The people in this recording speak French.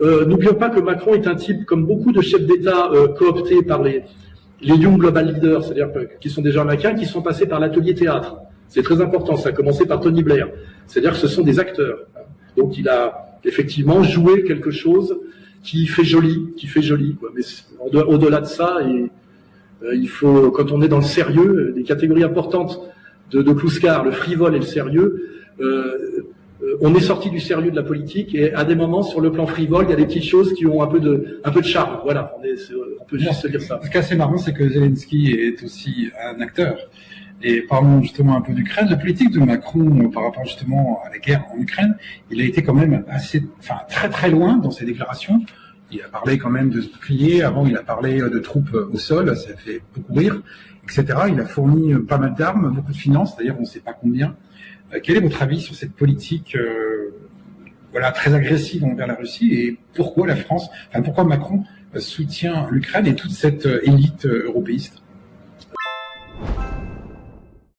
N'oublions pas que Macron est un type, comme beaucoup de chefs d'État cooptés par les Young Global Leaders, c'est-à-dire qui sont des Américains, qui sont passés par l'atelier théâtre. C'est très important, ça a commencé par Tony Blair. C'est-à-dire que ce sont des acteurs. Donc il a effectivement joué quelque chose qui fait joli, quoi. Mais au-delà de ça, il faut, quand on est dans le sérieux, des catégories importantes de Kluskar, le frivole et le sérieux, on est sorti du sérieux de la politique et à des moments, sur le plan frivole, il y a des petites choses qui ont un peu de charme. Voilà, on peut juste se dire ça. Ce qui est assez marrant, c'est que Zelensky est aussi un acteur. Et parlons justement un peu d'Ukraine. La politique de Macron par rapport justement à la guerre en Ukraine, il a été quand même très très loin dans ses déclarations. Il a parlé quand même de ce bouclier. Avant, il a parlé de troupes au sol. Ça fait beaucoup rire, etc. Il a fourni pas mal d'armes, beaucoup de finances. D'ailleurs, on ne sait pas combien. Quel est votre avis sur cette politique très agressive envers la Russie et pourquoi pourquoi Macron soutient l'Ukraine et toute cette élite européiste?